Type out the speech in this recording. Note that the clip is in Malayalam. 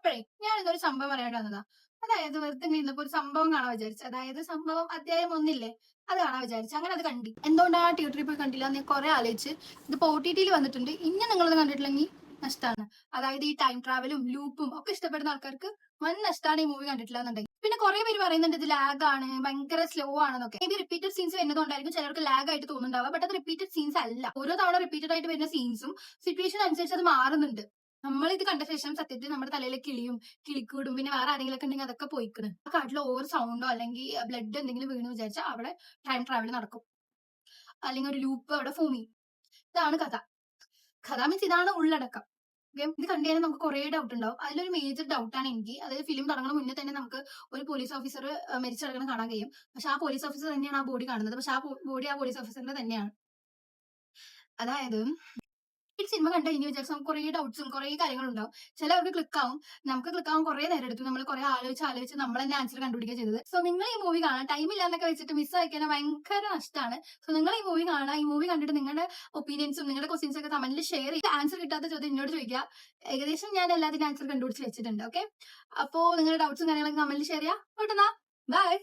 അപ്പോഴേ ഞാൻ ഇതൊരു സംഭവം പറയാൻ വന്നതാ. അതായത് വെറുതെ ഇങ്ങനെ ഇരുന്നപ്പോ ഒരു സംഭവം കാണാൻ വിചാരിച്ചു. അതായത് സംഭവം അധ്യായം 1 അത് കാണാൻ വിചാരിച്ചു. അങ്ങനെ അത് കണ്ടി. എന്തുകൊണ്ടാണ് ആ തിയേറ്ററിൽ പോയി കണ്ടില്ല എന്ന് ഞാൻ കുറെ ആലോചിച്ച്. ഇതിപ്പോ OTT വന്നിട്ടുണ്ട്. ഇനി നിങ്ങളത് കണ്ടിട്ടില്ലെങ്കിൽ നഷ്ടമാണ്. അതായത് ഈ ടൈം ട്രാവലും ലൂപ്പും ഒക്കെ ഇഷ്ടപ്പെടുന്ന ആൾക്കാർക്ക് വൻ നഷ്ടമാണ് ഈ മൂവി കണ്ടിട്ടില്ല എന്നുണ്ടെങ്കിൽ. പിന്നെ കുറെ പേര് പറയുന്നുണ്ട് ഇത് ലാഗ് ആണ്, ഭയങ്കര സ്ലോ ആണെന്നൊക്കെ. മേ ബി റിപ്പീറ്റഡ് സീൻസ് വരുന്നതുകൊണ്ടായിരിക്കും ചിലർക്ക് ലാഗ് ആയിട്ട് തോന്നുന്നുണ്ടാവുക. ബട്ട് അത് റിപ്പീറ്റഡ് സീൻസ് അല്ല. ഓരോ തവണ റിപ്പീറ്റഡ് ആയിട്ട് വരുന്ന സീൻസും സിറ്റുവേഷൻ അനുസരിച്ച് അത് മാറുന്നുണ്ട്. നമ്മൾ ഇത് കണ്ട ശേഷം സത്യത്തിൽ നമ്മുടെ തലയിലെ കിളിക്കൂടും, പിന്നെ വേറെ ആരെങ്കിലും ഒക്കെ ഉണ്ടെങ്കിൽ അതൊക്കെ പോയിക്കണ്. ആ കാട്ടിൽ ഓവർ സൗണ്ടോ അല്ലെങ്കിൽ ബ്ലഡ് എന്തെങ്കിലും വീണ് വിചാരിച്ചാൽ അവിടെ ടൈം ട്രാവൽ നടക്കും, അല്ലെങ്കിൽ ഒരു ലൂപ്പ് അവിടെ ഫോം ചെയ്യും. ഇതാണ് കഥ. കഥ മീൻസ് ഇതാണ് ഉള്ളടക്കം. ഇത് കണ്ടു കഴിഞ്ഞാൽ നമുക്ക് കുറെ ഡൗട്ട് ഉണ്ടാവും. അതിലൊരു മേജർ ഡൗട്ടാണ് എനിക്ക്. അതായത് ഫിലിം തുടങ്ങുന്ന മുന്നേ തന്നെ നമുക്ക് ഒരു പോലീസ് ഓഫീസർ മരിച്ചിടക്കണം കാണാൻ കഴിയും. പക്ഷെ ആ പോലീസ് ഓഫീസർ തന്നെയാണ് ആ ബോഡി കാണുന്നത്. പക്ഷെ ആ ബോഡി ആ പോലീസ് ഓഫീസറിന്റെ തന്നെയാണ്. അതായത് ഈ സിനിമ കണ്ട ഇനി വിചാരിച്ചാൽ നമുക്ക് കുറെ ഡൗട്ട്സും കുറെ കാര്യങ്ങളുണ്ടാവും. ചിലവർക്ക് ക്ലിക്ക് ആവും. നമുക്ക് ക്ലിക്ക് ആവാൻ കുറെ നേരം എടുത്തു. നമ്മൾ കുറെ ആലോചിച്ച് നമ്മൾ തന്നെ ആൻസർ കണ്ടുപിടിക്കുക ചെയ്തത്. സോ നിങ്ങൾ ഈ മൂവി കാണാൻ ടൈം ഇല്ലാന്നൊക്കെ വെച്ചിട്ട് മിസ് ആയിക്കഴിഞ്ഞാൽ ഭയങ്കര നഷ്ടമാണ്. സോ നിങ്ങൾ ഈ മൂവി കാണാൻ, ഈ മൂവി കണ്ടിട്ട് നിങ്ങളുടെ ഒപ്പീനിയൻസും നിങ്ങളുടെ ക്വസ്റ്റ്യൻസ് ഒക്കെ കമന്റിൽ ഷെയർ ചെയ്ത് ആൻസർ കിട്ടാത്ത ചോദ്യം എന്നോട് ചോദിക്കുക. ഏകദേശം ഞാൻ എല്ലാത്തിനും ആൻസർ കണ്ടുപിടിച്ച് വെച്ചിട്ടുണ്ട്. ഓക്കെ, അപ്പോ നിങ്ങളുടെ ഡൗട്ട്സും കാര്യങ്ങളൊക്കെ കമന്റിൽ ഷെയർ ചെയ്യാം. ബൈ.